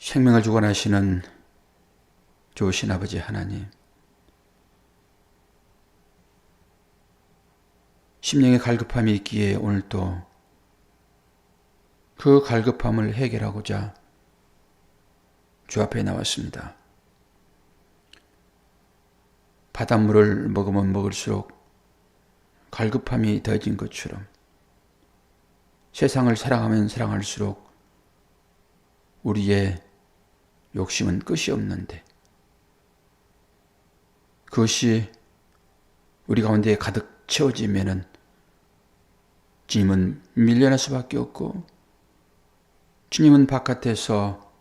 생명을 주관하시는 좋으신 아버지 하나님, 심령의 갈급함이 있기에 오늘 또 그 갈급함을 해결하고자 주 앞에 나왔습니다. 바닷물을 먹으면 먹을수록 갈급함이 더해진 것처럼 세상을 사랑하면 사랑할수록 우리의 욕심은 끝이 없는데 그것이 우리 가운데 가득 채워지면은 주님은 밀려날 수밖에 없고 주님은 바깥에서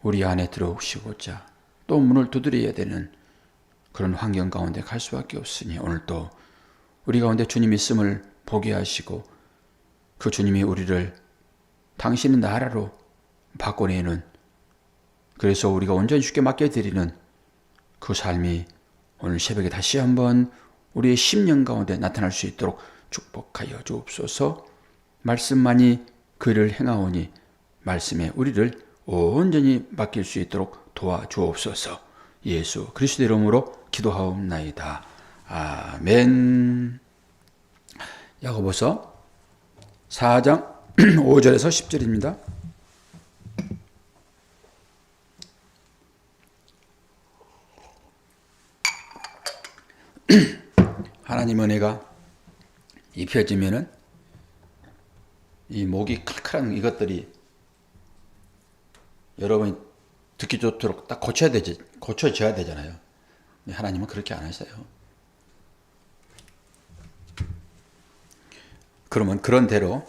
우리 안에 들어오시고자 또 문을 두드려야 되는 그런 환경 가운데 갈 수밖에 없으니 오늘 또 우리 가운데 주님 있음을 보게 하시고 그 주님이 우리를 당신의 나라로 바꿔내는, 그래서 우리가 온전히 주께 맡겨드리는 그 삶이 오늘 새벽에 다시 한번 우리의 심령 가운데 나타날 수 있도록 축복하여 주옵소서. 말씀만이 그를 행하오니 말씀에 우리를 온전히 맡길 수 있도록 도와주옵소서. 예수 그리스도 이름으로 기도하옵나이다. 아멘. 야고보서 4장 5절에서 10절입니다. 하나님 은혜가 입혀지면은 이 목이 칼칼한 이것들이 여러분이 듣기 좋도록 딱 고쳐져야 되잖아요. 하나님은 그렇게 안 하세요. 그러면 그런 대로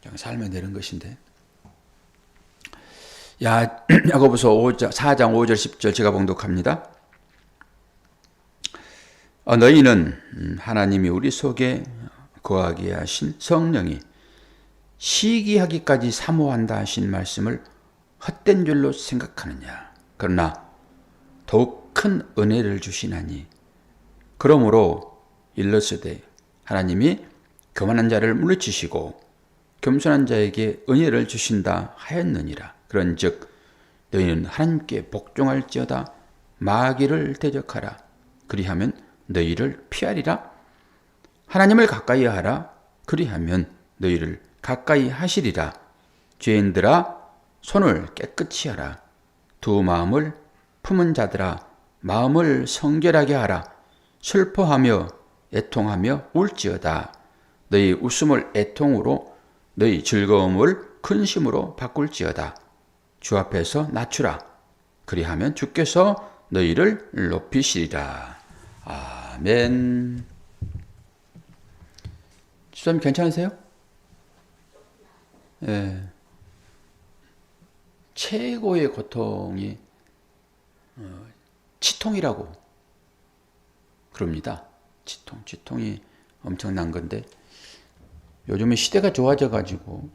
그냥 살면 되는 것인데. 야고보서 4장 5절 10절 제가 봉독합니다. 너희는 하나님이 우리 속에 거하게 하신 성령이 시기하기까지 사모한다 하신 말씀을 헛된 줄로 생각하느냐. 그러나 더욱 큰 은혜를 주시나니 그러므로 일러스되 하나님이 교만한 자를 물리치시고 겸손한 자에게 은혜를 주신다 하였느니라. 그런즉 너희는 하나님께 복종할지어다. 마귀를 대적하라. 그리하면 너희를 피하리라. 하나님을 가까이 하라. 그리하면 너희를 가까이 하시리라. 죄인들아 손을 깨끗이 하라. 두 마음을 품은 자들아 마음을 성결하게 하라. 슬퍼하며 애통하며 울지어다. 너희 웃음을 애통으로 너희 즐거움을 근심으로 바꿀지어다. 주 앞에서 낮추라. 그리하면 주께서 너희를 높이시리라. 아멘. 주님 괜찮으세요? 예. 최고의 고통이 치통이라고 그럽니다. 치통이 엄청난 건데 요즘에 시대가 좋아져 가지고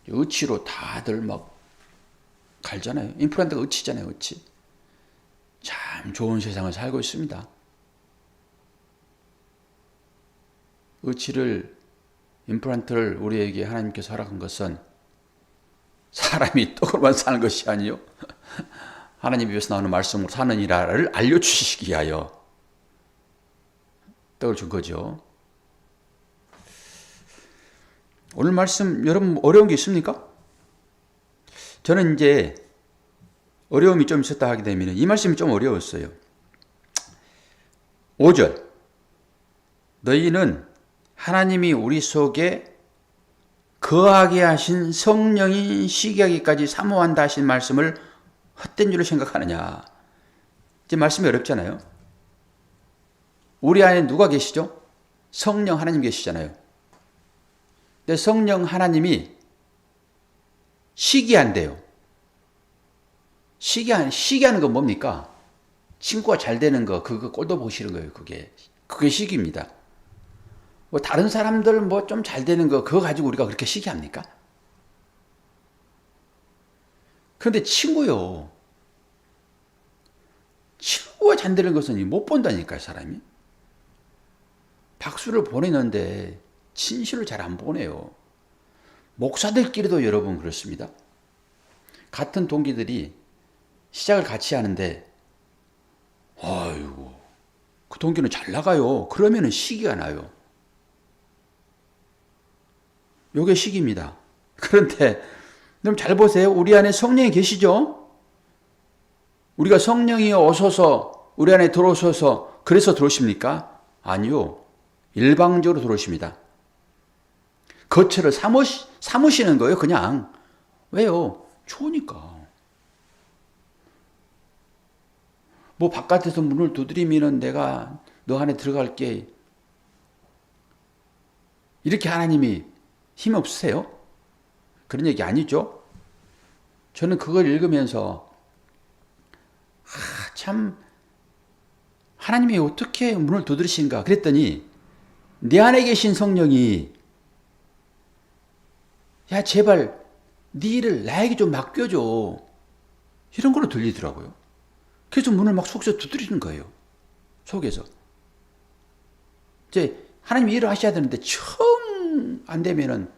의치로 다들 막 갈잖아요. 임플란트가 의치잖아요. 의치. 참 좋은 세상을 살고 있습니다. 임플란트를 우리에게 하나님께서 허락한 것은 사람이 떡으로만 사는 것이 아니요 하나님 입에서 나오는 말씀으로 사느니라를 알려주시기 위하여 떡을 준 거죠. 오늘 말씀 여러분 어려운 게 있습니까? 저는 이제 어려움이 좀 있었다 하게 되면 이 말씀이 좀 어려웠어요. 5절 너희는 하나님이 우리 속에 거하게 하신 성령이 시기하기까지 사모한다 하신 말씀을 헛된 줄로 생각하느냐. 이제 말씀이 어렵잖아요. 우리 안에 누가 계시죠? 성령 하나님 계시잖아요. 근데 성령 하나님이 시기한대요. 시기하는 건 뭡니까? 친구가 잘 되는 거, 그거 꼴도 보기 싫은 거예요. 그게 시기입니다. 뭐 다른 사람들 뭐 좀 잘 되는 거, 그거 가지고 우리가 그렇게 시기합니까? 그런데 친구가 잘 되는 것은 못 본다니까요, 사람이. 박수를 보내는데 진실을 잘 안 보내요. 목사들끼리도 여러분 그렇습니다. 같은 동기들이 시작을 같이 하는데 아이고 그 동기는 잘 나가요. 그러면은 시기가 나요. 요게 시기입니다. 그런데 여러분 잘 보세요. 우리 안에 성령이 계시죠? 우리가 성령이 오셔서 우리 안에 들어오셔서 그래서 들어오십니까? 아니요. 일방적으로 들어오십니다. 거처를 삼으시는 거예요. 그냥. 왜요? 좋으니까. 뭐 바깥에서 문을 두드리면 내가 너 안에 들어갈게. 이렇게 하나님이 힘 없으세요? 그런 얘기 아니죠? 저는 그걸 읽으면서 참 하나님이 어떻게 문을 두드리신가 그랬더니 내 안에 계신 성령이 야 제발 네 일을 나에게 좀 맡겨줘 이런 걸로 들리더라고요. 그래서 문을 막 속에서 두드리는 거예요. 속에서. 이제 하나님 일을 하셔야 되는데 처음 안 되면은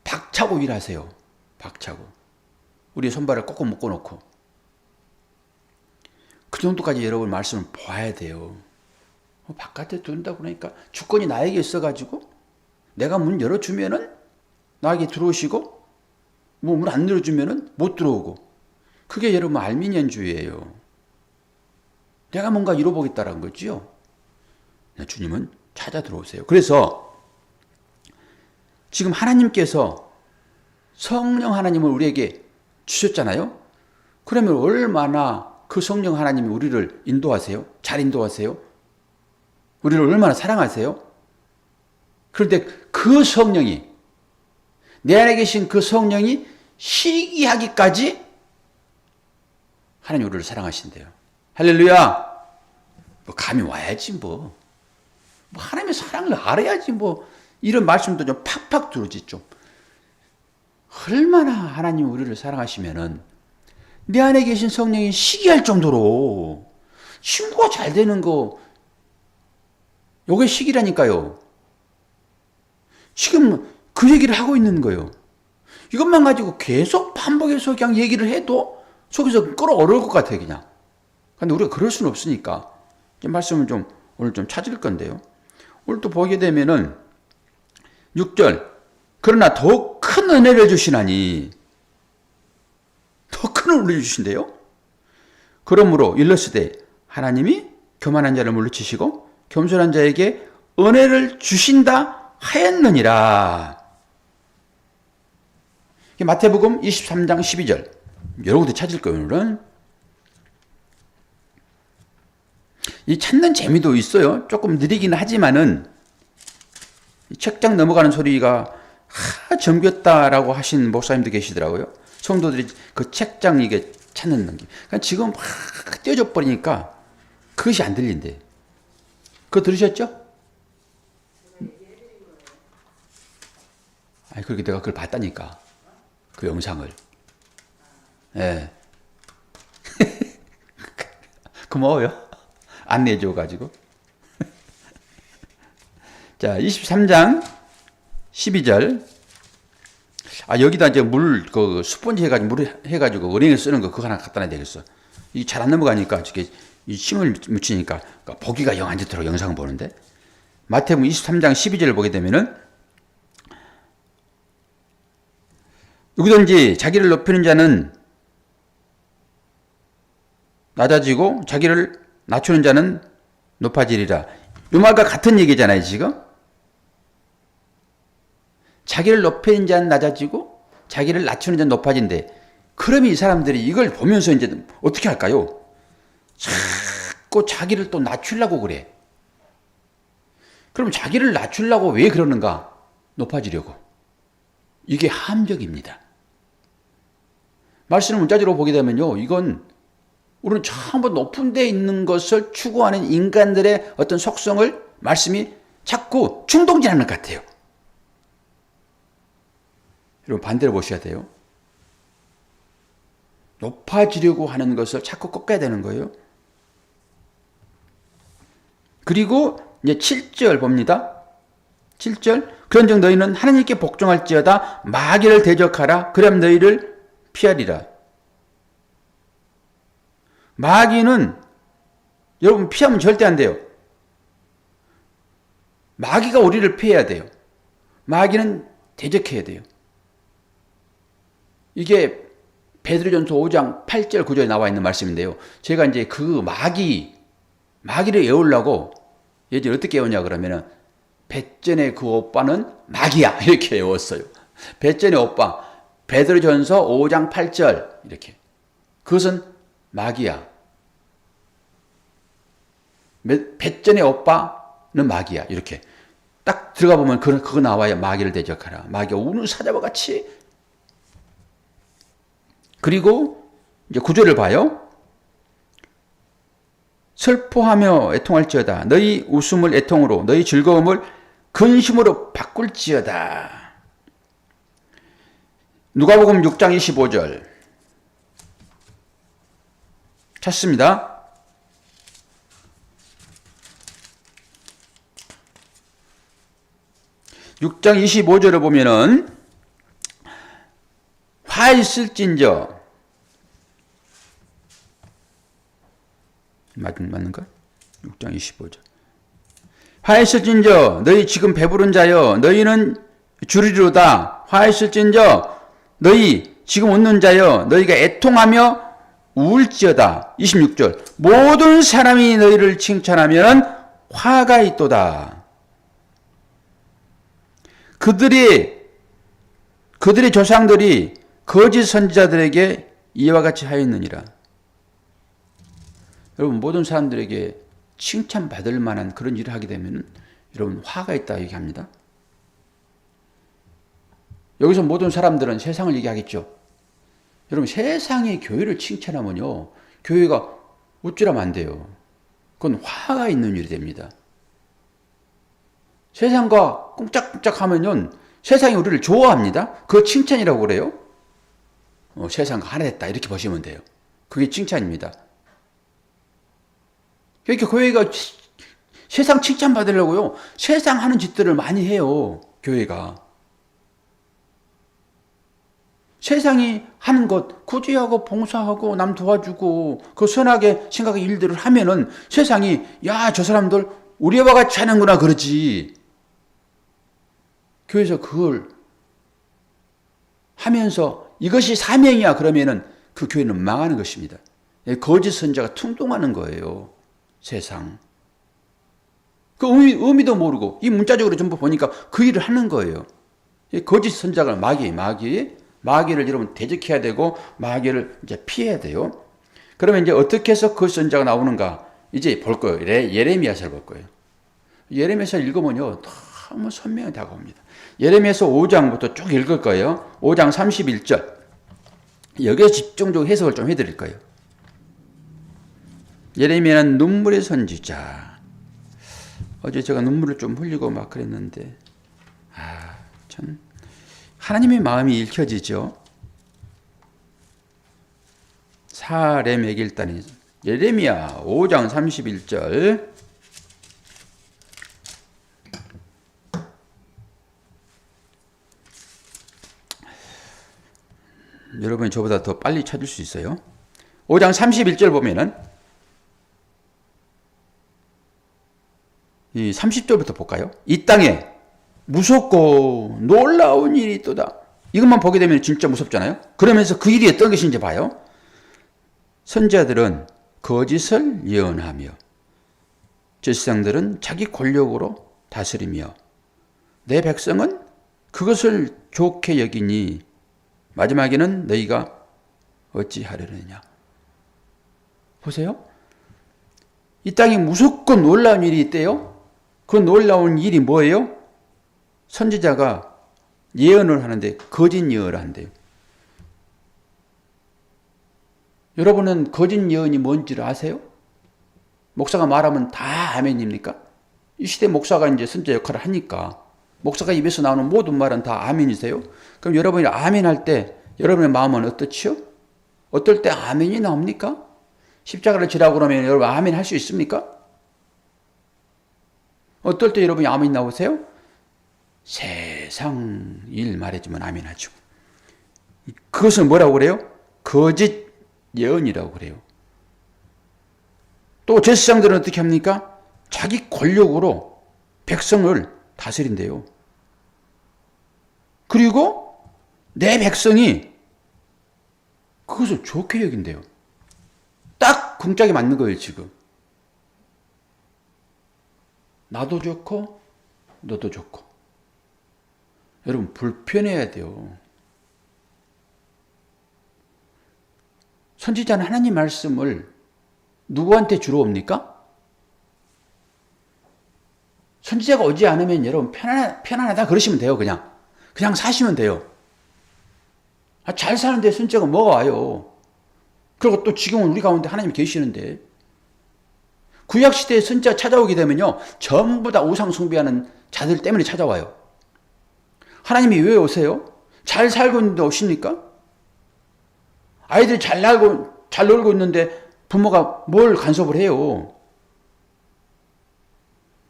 박차고 일하세요. 박차고. 우리의 손발을 꼭꼭 묶어놓고. 그 정도까지 여러분 말씀을 봐야 돼요. 바깥에 둔다 그러니까 주권이 나에게 있어가지고 내가 문 열어주면은 나에게 들어오시고 뭐 문 안 열어주면은 못 들어오고 그게 여러분 알미니언주의예요. 내가 뭔가 이뤄보겠다는 거지요. 주님은 찾아 들어오세요. 그래서 지금 하나님께서 성령 하나님을 우리에게 주셨잖아요. 그러면 얼마나 그 성령 하나님이 우리를 인도하세요? 잘 인도하세요? 우리를 얼마나 사랑하세요? 그런데 그 성령이 내 안에 계신 그 성령이 시기하기까지 하나님 우리를 사랑하신대요. 할렐루야. 뭐 감이 와야지 뭐 하나님의 사랑을 알아야지 뭐 이런 말씀도 좀 팍팍 들어오지 좀. 얼마나 하나님 우리를 사랑하시면은 내 안에 계신 성령이 시기할 정도로 친구가 잘 되는 거 요게 시기라니까요. 지금 그 얘기를 하고 있는 거예요. 이것만 가지고 계속 반복해서 그냥 얘기를 해도 속에서 끌어오를 것 같아요 그냥. 근데 우리가 그럴 수는 없으니까 이 말씀을 좀 오늘 좀 찾을 건데요. 오늘 또 보게 되면은 6절 그러나 더 큰 은혜를 주시나니 더 큰 은혜를 주신대요. 그러므로 일러스되 하나님이 교만한 자를 물리치시고 겸손한 자에게 은혜를 주신다 하였느니라. 마태복음 23장 12절 여러분들 찾을 거예요. 오늘은 이 찾는 재미도 있어요. 조금 느리긴 하지만은 책장 넘어가는 소리가 정겹다라고 하신 목사님도 계시더라고요. 성도들이 그 책장 이게 찾는 느낌. 그러니까 지금 막 떼어져 버리니까 그것이 안 들린대. 그거 들으셨죠? 아니 그렇게 내가 그걸 봤다니까. 그 영상을. 예. 고마워요. 안내해 줘가지고. 자, 23장 12절. 여기다 이제 스펀지 해가지고, 물 해가지고, 은행에 쓰는 거, 그거 하나 갖다 놔야 되겠어. 이게 잘 안 넘어가니까, 이렇게, 이 침을 묻히니까, 그러니까 보기가 영 안 좋더라고, 영상을 보는데. 마태복음 23장 12절을 보게 되면은, 누구든지 자기를 높이는 자는 낮아지고, 자기를 낮추는 자는 높아지리라. 이 말과 같은 얘기잖아요, 지금. 자기를 높이는 자는 낮아지고 자기를 낮추는 자는 높아진대. 그러면 이 사람들이 이걸 보면서 이제 어떻게 할까요? 자꾸 자기를 또 낮추려고 그래. 그럼 자기를 낮추려고 왜 그러는가? 높아지려고. 이게 함정입니다. 말씀을 문자적으로 보게 되면요. 이건 우리는 전부 높은 데 있는 것을 추구하는 인간들의 어떤 속성을 말씀이 자꾸 충동질하는 것 같아요. 여러분 반대로 보셔야 돼요. 높아지려고 하는 것을 자꾸 꺾어야 되는 거예요. 그리고 이제 7절 봅니다. 7절 그런즉 너희는 하나님께 복종할지어다. 마귀를 대적하라. 그럼 너희를 피하리라. 마귀는 여러분 피하면 절대 안 돼요. 마귀가 우리를 피해야 돼요. 마귀는 대적해야 돼요. 이게 베드로전서 5장 8절 9절에 나와 있는 말씀인데요. 제가 이제 그 마귀를 외우려고 예전에 어떻게 외웠냐 그러면은 배전의 그 오빠는 마귀야 이렇게 외웠어요. 배전의 오빠 베드로전서 5장 8절 이렇게. 그것은 마귀야. 배전의 오빠는 마귀야 이렇게. 딱 들어가 보면 그거 나와요. 마귀를 대적하라. 마귀가 우는 사자와 같이. 그리고 이제 9절을 봐요. 슬퍼하며 애통할지어다. 너희 웃음을 애통으로 너희 즐거움을 근심으로 바꿀지어다. 누가복음 6장 25절 찾습니다. (6장 25절을) 보면은 화 있을진저 맞는가? 6장 25절 화 있을진저 너희 지금 배부른 자여 너희는 주리로다. 화 있을진저 너희 지금 웃는 자여 너희가 애통하며 우울지어다. 26절 모든 사람이 너희를 칭찬하면 화가 있도다. 그들의 조상들이 거짓 선지자들에게 이와 같이 하였느니라. 여러분 모든 사람들에게 칭찬받을 만한 그런 일을 하게 되면 여러분 화가 있다 얘기합니다. 여기서 모든 사람들은 세상을 얘기하겠죠. 여러분 세상의 교회를 칭찬하면요 교회가 우쭐하면 안 돼요. 그건 화가 있는 일이 됩니다. 세상과 꿍짝꿍짝 하면요 세상이 우리를 좋아합니다. 그거 칭찬이라고 그래요. 세상과 하나 됐다 이렇게 보시면 돼요. 그게 칭찬입니다. 그러니까 교회가 세상 칭찬 받으려고요 세상 하는 짓들을 많이 해요. 교회가 세상이 하는 것 구제하고 봉사하고 남 도와주고 그 선하게 생각의 일들을 하면은 세상이 야 저 사람들 우리와 같이 하는구나 그러지. 교회에서 그걸 하면서 이것이 사명이야 그러면은 그 교회는 망하는 것입니다. 거짓 선자가 충동하는 거예요. 세상. 그 의미도 모르고 이 문자적으로 전부 보니까 그 일을 하는 거예요. 거짓 선자가 마귀를 여러분 대적해야 되고 마귀를 이제 피해야 돼요. 그러면 이제 어떻게 해서 거짓 선자가 나오는가 이제 볼 거예요. 예레미야서를 볼 거예요. 예레미야서를 읽으면요 너무 선명히 다가옵니다. 예레미야서 5장부터 쭉 읽을 거예요. 5장 31절. 여기서 집중적으로 해석을 좀 해드릴 거예요. 예레미야는 눈물의 선지자. 어제 제가 눈물을 좀 흘리고 막 그랬는데 참 하나님의 마음이 읽혀지죠. 사렘의 길단이 예레미야 5장 31절 여러분이 저보다 더 빨리 찾을 수 있어요. 5장 31절 보면은 이 30절부터 볼까요? 이 땅에 무섭고 놀라운 일이 있도다. 이것만 보게 되면 진짜 무섭잖아요. 그러면서 그 일이 어떤 것인지 봐요. 선지자들은 거짓을 예언하며 제사장들은 자기 권력으로 다스리며 내 백성은 그것을 좋게 여기니 마지막에는 너희가 어찌하려느냐. 보세요. 이 땅에 무섭고 놀라운 일이 있대요. 그 놀라운 일이 뭐예요? 선지자가 예언을 하는데 거짓 예언을 한대요. 여러분은 거짓 예언이 뭔지를 아세요? 목사가 말하면 다 아멘입니까? 이 시대 목사가 이제 선지자 역할을 하니까 목사가 입에서 나오는 모든 말은 다 아멘이세요? 그럼 여러분이 아멘 할 때 여러분의 마음은 어떻지요? 어떨 때 아멘이 나옵니까? 십자가를 지라고 그러면 여러분 아멘 할 수 있습니까? 어떨 때 여러분이 아멘 나오세요? 세상 일 말해주면 아멘 하죠. 그것을 뭐라고 그래요? 거짓 예언이라고 그래요. 또 제사장들은 어떻게 합니까? 자기 권력으로 백성을 다스린대요. 그리고 내 백성이 그것을 좋게 여긴대요. 딱 궁짝에 맞는 거예요, 지금. 나도 좋고 너도 좋고. 여러분, 불편해야 돼요. 선지자는 하나님 말씀을 누구한테 주로 옵니까? 선지자가 오지 않으면 여러분 편안하다 그러시면 돼요. 그냥 사시면 돼요. 잘 사는데 선지자가 뭐가 와요? 그리고 또 지금은 우리 가운데 하나님이 계시는데, 구약시대에 선지자가 찾아오게 되면요, 전부 다 우상 숭배하는 자들 때문에 찾아와요. 하나님이 왜 오세요? 잘 살고 있는데 오십니까? 아이들이 잘 놀고 있는데 부모가 뭘 간섭을 해요?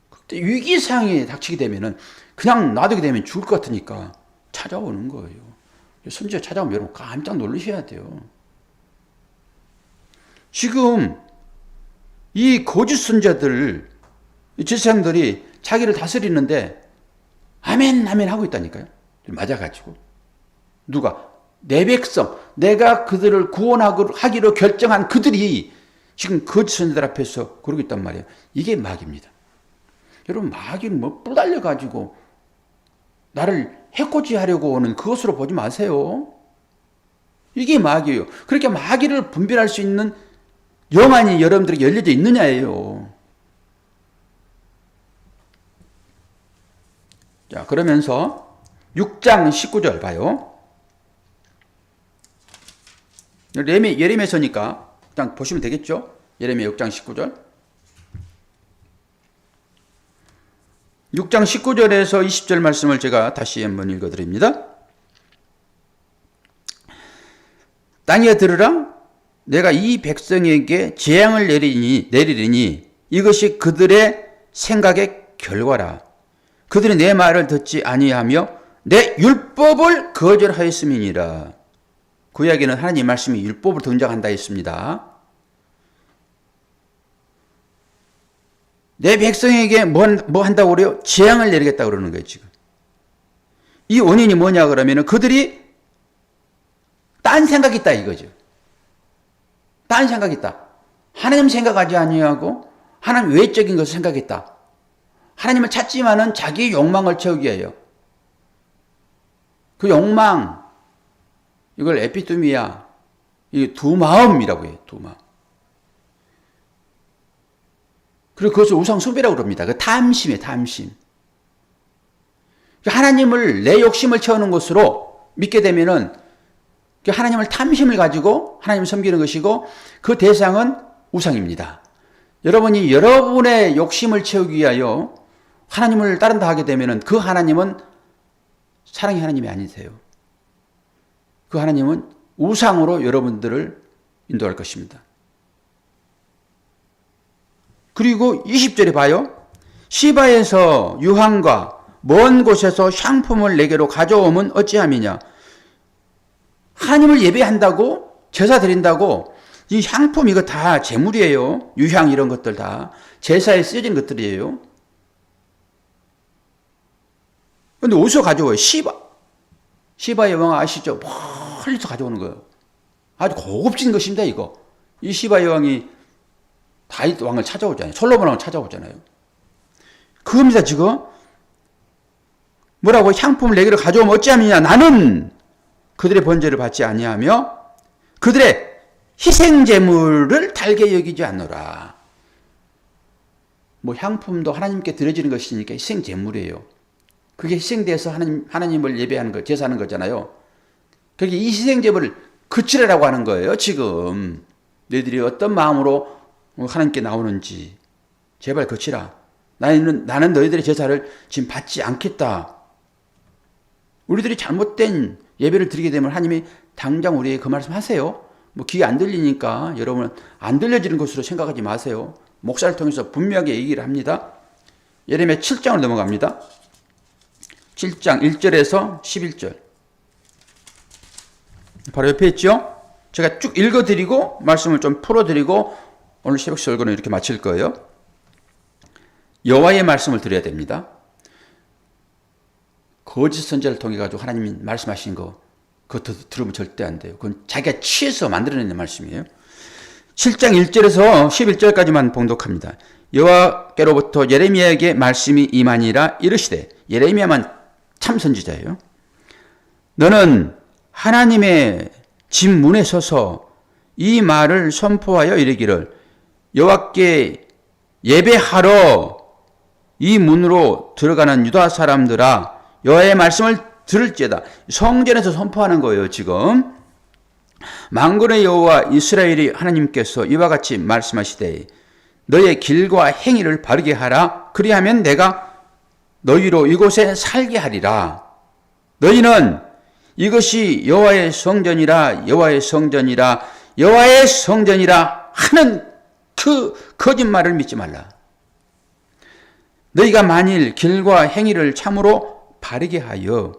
그때 위기상황이 닥치게 되면은 그냥 놔두게 되면 죽을 것 같으니까 찾아오는 거예요. 선지자 찾아오면 여러분 깜짝 놀라셔야 돼요. 지금 이 거짓 선지자들, 제사장들이 자기를 다스리는데 아멘 아멘 하고 있다니까요. 맞아가지고 누가? 내 백성, 내가 그들을 구원하기로 결정한 그들이 지금 거짓 선지자들 앞에서 그러고 있단 말이에요. 이게 마귀입니다. 여러분, 마귀는 뭐 뿌달려가지고 나를 해코지하려고 오는 그것으로 보지 마세요. 이게 마귀예요. 그렇게 마귀를 분별할 수 있는 영안이 여러분들에게 열려져 있느냐예요. 자, 그러면서 6장 19절 봐요. 예레미야서니까 일단 보시면 되겠죠? 예레미야 6장 19절. 6장 19절에서 20절 말씀을 제가 다시 한번 읽어드립니다. 땅에 들으라. 내가 이 백성에게 재앙을 내리리니 이것이 그들의 생각의 결과라. 그들이 내 말을 듣지 아니하며 내 율법을 거절하였음이니라. 구약에는 하나님 말씀이 율법으로 등장한다 했습니다. 내 백성에게 뭐 한다고 그래요? 재앙을 내리겠다고 그러는 거예요, 지금. 이 원인이 뭐냐 그러면은 그들이 딴 생각이 있다 이거죠. 딴 생각이 있다. 하나님 생각하지 아니하고 하나님 외적인 것을 생각했다. 하나님을 찾지만은 자기의 욕망을 채우기 위하여. 그 욕망, 이걸 에피토미야, 이 두 마음이라고 해요. 두 마음. 그리고 그것을 우상 숭배라고 그럽니다. 그 탐심이에요. 탐심. 하나님을 내 욕심을 채우는 것으로 믿게 되면은 하나님을 탐심을 가지고 하나님을 섬기는 것이고 그 대상은 우상입니다. 여러분이 여러분의 욕심을 채우기 위하여 하나님을 따른다 하게 되면은 그 하나님은 사랑의 하나님이 아니세요. 그 하나님은 우상으로 여러분들을 인도할 것입니다. 그리고 20절에 봐요. 시바에서 유황과 먼 곳에서 향품을 내게로 가져오면 어찌함이냐. 하나님을 예배한다고 제사 드린다고 이 향품 이거 다 제물이에요. 유향 이런 것들 다 제사에 쓰여진 것들이에요. 그런데 어디서 가져와요? 시바의 왕 아시죠? 멀리서 가져오는 거예요. 아주 고급진 것입니다 이거. 이 시바의 왕이 다윗 왕을 찾아오잖아요. 솔로몬 왕을 찾아오잖아요. 그겁니다 지금. 뭐라고? 향품을 내게로 가져오면 어찌함이냐. 나는 그들의 번제를 받지 아니하며 그들의 희생제물을 달게 여기지 않노라. 뭐 향품도 하나님께 드려지는 것이니까 희생제물이에요. 그게 희생돼서 하나님을 예배하는 거, 제사하는 거잖아요. 그게 이 희생제물을 그치라라고 하는 거예요. 지금 너희들이 어떤 마음으로 하나님께 나오는지 제발 그치라. 나는 너희들의 제사를 지금 받지 않겠다. 우리들이 잘못된 예배를 드리게 되면 하나님이 당장 우리에게 그 말씀 하세요. 뭐 귀에 안 들리니까 여러분은 안 들려지는 것으로 생각하지 마세요. 목사를 통해서 분명하게 얘기를 합니다. 예레미야 7장으로 넘어갑니다. 7장 1절에서 11절. 바로 옆에 있죠? 제가 쭉 읽어드리고 말씀을 좀 풀어드리고 오늘 새벽 설교는 이렇게 마칠 거예요. 여호와의 말씀을 드려야 됩니다. 거짓 선지자를 통해 가지고 하나님이 말씀하신 거 그것도 들으면 절대 안 돼요. 그건 자기가 취해서 만들어내는 말씀이에요. 7장 1절에서 11절까지만 봉독합니다. 여호와께로부터 예레미야에게 말씀이 임하니라 이르시되, 예레미야만 참 선지자예요. 너는 하나님의 집 문에 서서 이 말을 선포하여 이르기를, 여호와께 예배하러 이 문으로 들어가는 유다 사람들아, 여호와의 말씀을 들을지어다. 성전에서 선포하는 거예요. 지금 만군의 여호와 이스라엘이 하나님께서 이와 같이 말씀하시되, 너의 길과 행위를 바르게 하라. 그리하면 내가 너희로 이곳에 살게 하리라. 너희는 이것이 여호와의 성전이라, 여호와의 성전이라, 여호와의 성전이라 하는 그 거짓말을 믿지 말라. 너희가 만일 길과 행위를 참으로 바르게 하여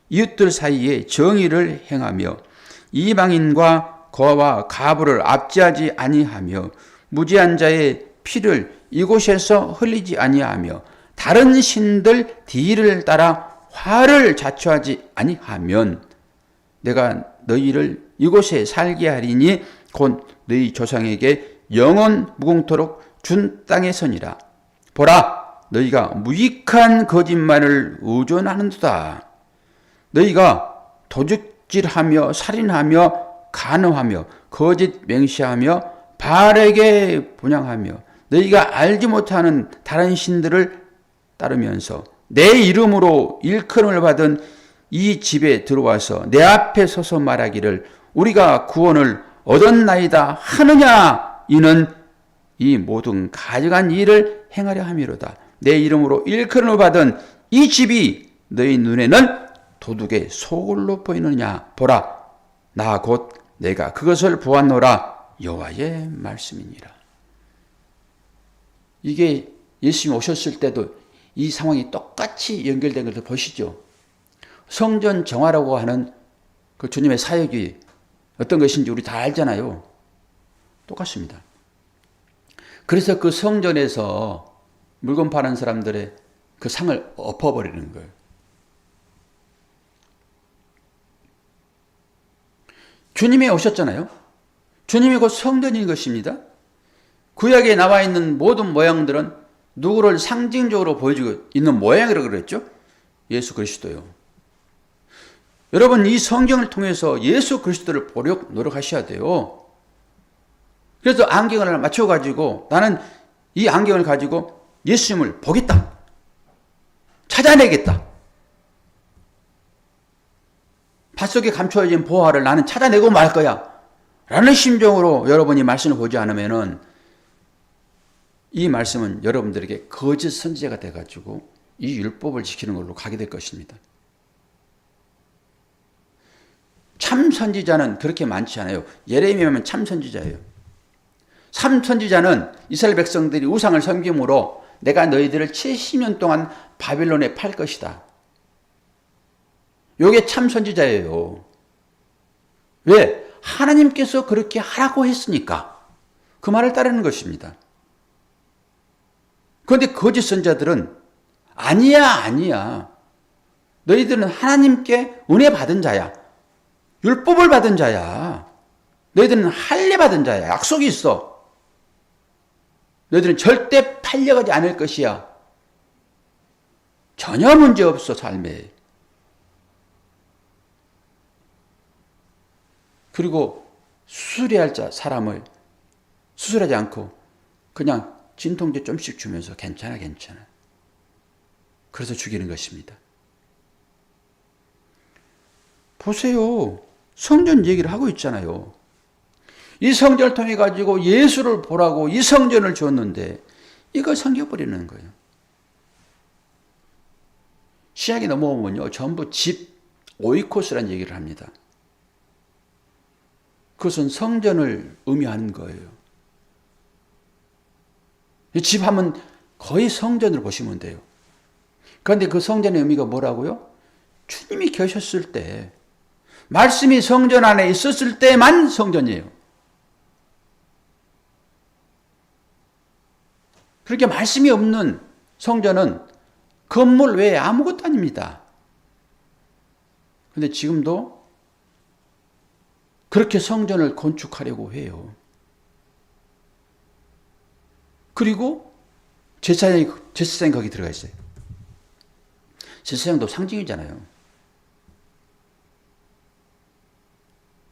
이웃들 사이에 정의를 행하며 이방인과 거와 가부를 압제하지 아니하며 무지한 자의 피를 이곳에서 흘리지 아니하며 다른 신들 뒤를 따라 화를 자초하지 아니하면 내가 너희를 이곳에 살게 하리니 곧 너희 조상에게 영원 무궁토록 준 땅에 서니라. 보라, 너희가 무익한 거짓말을 의존하는도다. 너희가 도둑질하며 살인하며 간음하며 거짓 맹세하며 바알에게 분향하며 너희가 알지 못하는 다른 신들을 따르면서 내 이름으로 일컬음을 받은 이 집에 들어와서 내 앞에 서서 말하기를 우리가 구원을 얻었나이다 하느냐. 이는 이 모든 가증한 일을 행하려 함이로다. 내 이름으로 일컬음을 받은 이 집이 너희 눈에는 도둑의 소굴로 보이느냐. 보라, 나 곧 내가 그것을 보았노라. 여호와의 말씀이니라. 이게 예수님이 오셨을 때도 이 상황이 똑같이 연결된 것을 보시죠. 성전 정화라고 하는 그 주님의 사역이 어떤 것인지 우리 다 알잖아요. 똑같습니다. 그래서 그 성전에서 물건 파는 사람들의 그 상을 엎어버리는 거예요. 주님이 오셨잖아요. 주님이 곧 성전인 것입니다. 구약에 나와 있는 모든 모양들은 누구를 상징적으로 보여주고 있는 모양이라고 그랬죠? 예수 그리스도요. 여러분, 이 성경을 통해서 예수 그리스도를 보려고 노력하셔야 돼요. 그래서 안경을 맞춰가지고 나는 이 안경을 가지고 예수님을 보겠다. 찾아내겠다. 밭속에 감춰진 보화를 나는 찾아내고 말 거야. 라는 심정으로 여러분이 말씀을 보지 않으면은 이 말씀은 여러분들에게 거짓 선지자가 돼가지고 이 율법을 지키는 걸로 가게 될 것입니다. 참 선지자는 그렇게 많지 않아요. 예레미야면 참 선지자예요. 참 선지자는 이스라엘 백성들이 우상을 섬김으로 내가 너희들을 70년 동안 바빌론에 팔 것이다. 요게 참 선지자예요. 왜? 하나님께서 그렇게 하라고 했으니까 그 말을 따르는 것입니다. 그런데 거짓 선지자들은 아니야. 너희들은 하나님께 은혜 받은 자야. 율법을 받은 자야. 너희들은 할례 받은 자야. 약속이 있어. 너희들은 절대 팔려가지 않을 것이야. 전혀 문제 없어, 삶에. 그리고 수술해야 할 사람을 수술하지 않고 그냥 진통제 좀씩 주면서 괜찮아. 그래서 죽이는 것입니다. 보세요. 성전 얘기를 하고 있잖아요. 이 성전을 통해 가지고 예수를 보라고 이 성전을 주었는데 이걸 섬겨버리는 거예요. 신약에 넘어오면요, 전부 집 오이코스라는 얘기를 합니다. 그것은 성전을 의미하는 거예요. 집 하면 거의 성전을 보시면 돼요. 그런데 그 성전의 의미가 뭐라고요? 주님이 계셨을 때, 말씀이 성전 안에 있었을 때만 성전이에요. 그렇게 말씀이 없는 성전은 건물 외에 아무것도 아닙니다. 그런데 지금도 그렇게 성전을 건축하려고 해요. 그리고 제사장이 거기 들어가 있어요. 제사장도 상징이잖아요.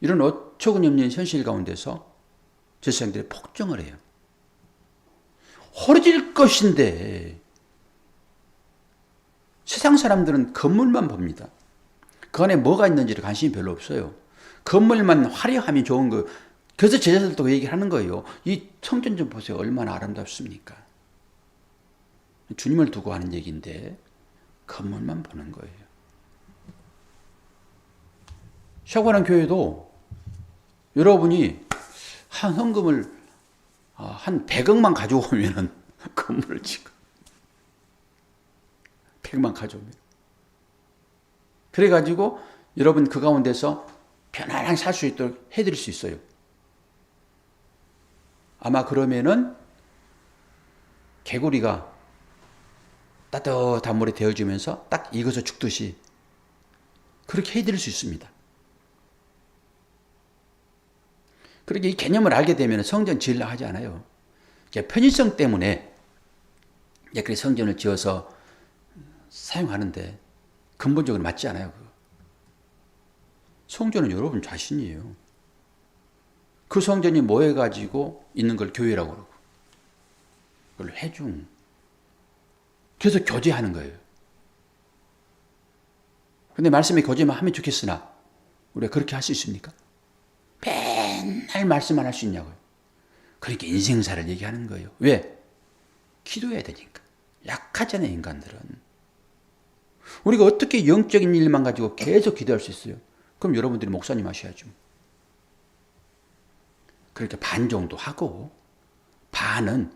이런 어처구니없는 현실 가운데서 제사장들이 폭정을 해요. 허러질 것인데 세상 사람들은 건물만 봅니다. 그 안에 뭐가 있는지를 관심이 별로 없어요. 건물만 화려하면 좋은 거. 그래서 제자들도 그 얘기를 하는 거예요. 이 성전 좀 보세요. 얼마나 아름답습니까? 주님을 두고 하는 얘기인데 건물만 보는 거예요. 샤고하는 교회도 여러분이 한 헌금을 한 100억만 가져오면은 건물을 짓고 100만 가져오면 그래가지고 여러분 그 가운데서 편안하게 살 수 있도록 해드릴 수 있어요. 아마 그러면은 개구리가 따뜻한 물에 데워주면서 딱 익어서 죽듯이 그렇게 해드릴 수 있습니다. 그렇게 이 개념을 알게 되면 성전 지으려고 하지 않아요. 편의성 때문에 그렇게 성전을 지어서 사용하는데 근본적으로 맞지 않아요. 성전은 여러분 자신이에요. 그 성전이 모여가지고 있는 걸 교회라고 그러고 그걸 회중. 그래서 교제하는 거예요. 근데 말씀에 교제만 하면 좋겠으나 우리가 그렇게 할 수 있습니까? 맨날 말씀만 할 수 있냐고요. 그러니까 인생사를 얘기하는 거예요. 왜? 기도해야 되니까. 약하잖아요, 인간들은. 우리가 어떻게 영적인 일만 가지고 계속 기도할 수 있어요? 그럼 여러분들이 목사님 하셔야죠. 그렇게 반 정도 하고 반은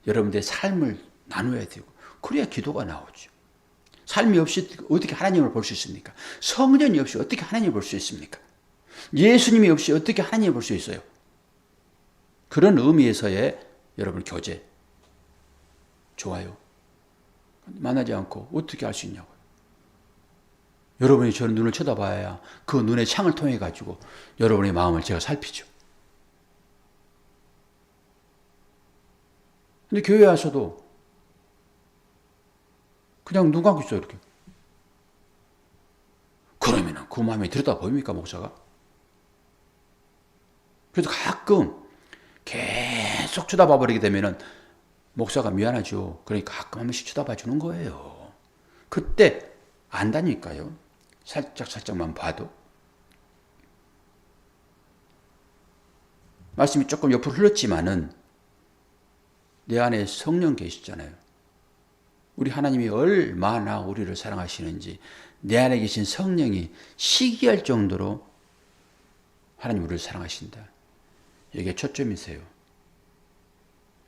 여러분들의 삶을 나눠야 되고 그래야 기도가 나오죠. 삶이 없이 어떻게 하나님을 볼 수 있습니까? 성전이 없이 어떻게 하나님을 볼 수 있습니까? 예수님이 없이 어떻게 하나님을 볼 수 있어요? 그런 의미에서의 여러분 교제 좋아요. 만나지 않고 어떻게 알 수 있냐고요. 여러분이 저는 눈을 쳐다봐야 그 눈의 창을 통해 가지고 여러분의 마음을 제가 살피죠. 근데 교회 와서도 그냥 눈 감고 있어요, 이렇게. 그러면 그 마음이 들여다 보입니까, 목사가? 그래서 가끔 계속 쳐다봐 버리게 되면은 목사가 미안하죠. 그러니까 가끔 한 번씩 쳐다봐 주는 거예요. 그때 안다니까요. 살짝만 봐도. 말씀이 조금 옆으로 흘렀지만은 내 안에 성령 계시잖아요. 우리 하나님이 얼마나 우리를 사랑하시는지 내 안에 계신 성령이 시기할 정도로 하나님 우리를 사랑하신다. 이게 초점이세요.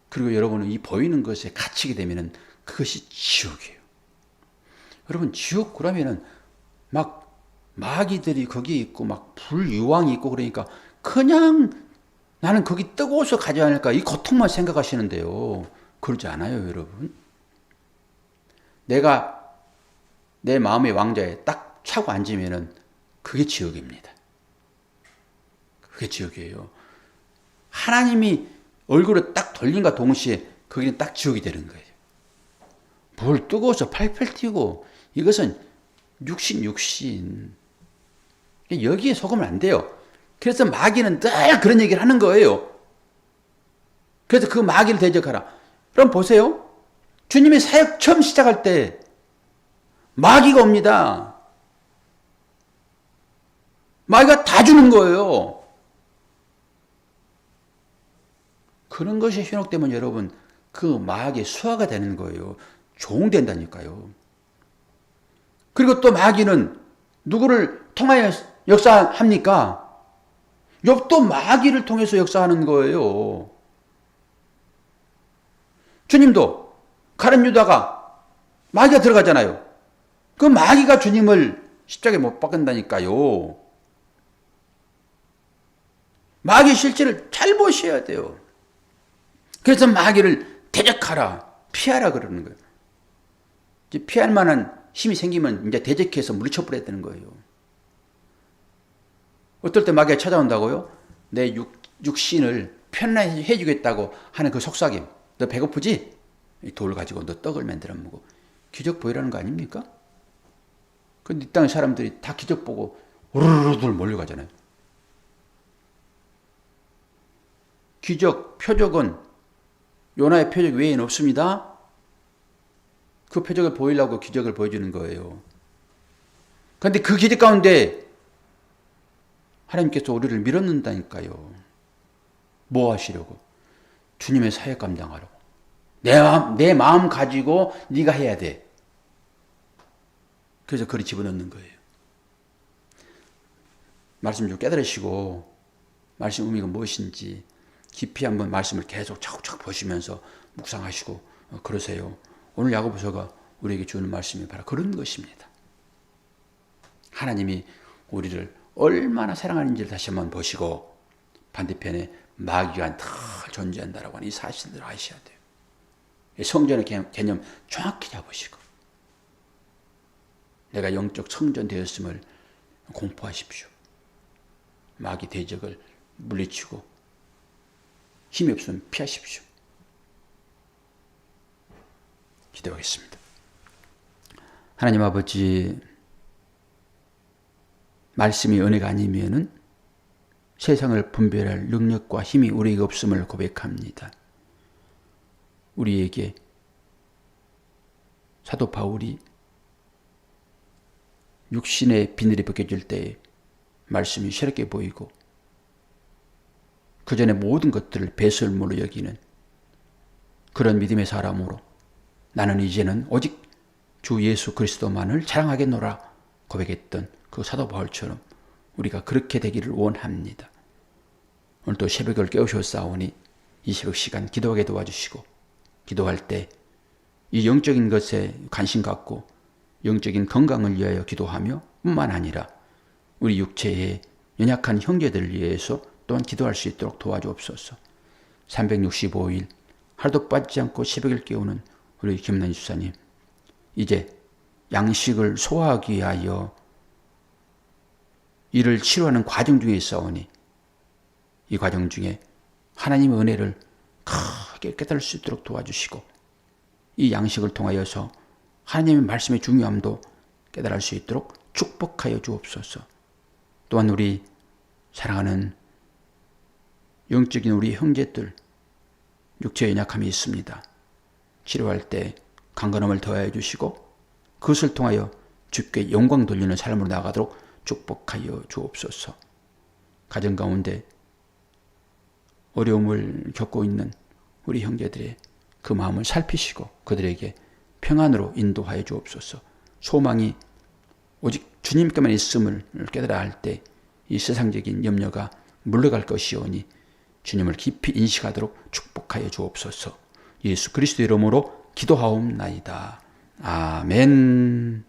그리고 여러분은 이 보이는 것에 갇히게 되면은 그것이 지옥이에요. 여러분 지옥 그러면은 막 마귀들이 거기 있고 막 불유황이 있고 그러니까 그냥 나는 거기 뜨거워서 가지 않을까 이 고통만 생각하시는데요. 그러지 않아요, 여러분. 내가 내 마음의 왕좌에 딱 차고 앉으면은 그게 지옥입니다. 그게 지옥이에요. 하나님이 얼굴을 딱 돌린과 동시에 거기는 딱 지옥이 되는 거예요. 뭘 뜨거워서 팔팔 뛰고 이것은 육신. 여기에 속으면 안 돼요. 그래서 마귀는 늘 그런 얘기를 하는 거예요. 그래서 그 마귀를 대적하라. 그럼 보세요. 주님의 사역 처음 시작할 때 마귀가 옵니다. 마귀가 다 주는 거예요. 그런 것이 현혹되면 여러분 그 마귀의 수하가 되는 거예요. 종된다니까요. 그리고 또 마귀는 누구를 통하여 역사합니까? 욥도 마귀를 통해서 역사하는 거예요. 주님도 가룟 유다가 마귀가 들어가잖아요. 그 마귀가 주님을 십자가에 못 박은다니까요. 마귀 실체를 잘 보셔야 돼요. 그래서 마귀를 대적하라, 피하라 그러는 거예요. 이제 피할 만한 힘이 생기면 이제 대적해서 물리쳐버려야 되는 거예요. 어떨 때 마귀가 찾아온다고요? 내 육신을 편안해 주겠다고 하는 그 속삭임. 너 배고프지? 돌 가지고 너 떡을 만들어 먹어. 기적 보이라는 거 아닙니까? 근데 이 땅의 사람들이 다 기적 보고 우르르르 몰려가잖아요. 기적, 표적은 요나의 표적 외에는 없습니다. 그 표적을 보이려고 기적을 보여주는 거예요. 그런데 그 기적 가운데 하나님께서 우리를 밀어넣는다니까요. 뭐 하시려고? 주님의 사역 감당하라고. 내 마음 가지고 네가 해야 돼. 그래서 그리 집어넣는 거예요. 말씀 좀 깨달으시고 말씀 의미가 무엇인지 깊이 한번 말씀을 계속 차곡차곡 보시면서 묵상하시고 그러세요. 오늘 야고보서가 우리에게 주는 말씀이 바로 그런 것입니다. 하나님이 우리를 얼마나 사랑하는지를 다시 한번 보시고 반대편에 마귀가 다 존재한다라고 하는 이 사실들을 아셔야 돼요. 성전의 개념 정확히 잡으시고 내가 영적 성전 되었음을 공포하십시오. 마귀 대적을 물리치고 힘이 없으면 피하십시오. 기도하겠습니다. 하나님 아버지, 말씀이 은혜가 아니면은 세상을 분별할 능력과 힘이 우리에게 없음을 고백합니다. 우리에게 사도 바울이 육신의 비늘이 벗겨질 때에 말씀이 새롭게 보이고 그 전에 모든 것들을 배설물로 여기는 그런 믿음의 사람으로 나는 이제는 오직 주 예수 그리스도만을 자랑하겠노라 고백했던 그 사도 바울처럼 우리가 그렇게 되기를 원합니다. 오늘 또 새벽을 깨우셨사오니 이 새벽 시간 기도하게 도와주시고 기도할 때 이 영적인 것에 관심 갖고 영적인 건강을 위하여 기도하며 뿐만 아니라 우리 육체의 연약한 형제들을 위해서 또한 기도할 수 있도록 도와주옵소서. 365일 하루도 빠지지 않고 새벽을 깨우는 우리 김남희 주사님, 이제 양식을 소화하기 위하여 이를 치료하는 과정 중에 있사오니 이 과정 중에 하나님의 은혜를 크게 깨달을 수 있도록 도와주시고 이 양식을 통하여서 하나님의 말씀의 중요함도 깨달을 수 있도록 축복하여 주옵소서. 또한 우리 사랑하는 영적인 우리 형제들 육체의 연약함이 있습니다. 치료할 때 강건함을 더하여 주시고 그것을 통하여 주께 영광 돌리는 삶으로 나아가도록 축복하여 주옵소서. 가정 가운데 어려움을 겪고 있는 우리 형제들의 그 마음을 살피시고 그들에게 평안으로 인도하여 주옵소서. 소망이 오직 주님께만 있음을 깨달아 할 때 이 세상적인 염려가 물러갈 것이오니 주님을 깊이 인식하도록 축복하여 주옵소서. 예수 그리스도 이름으로 기도하옵나이다. 아멘.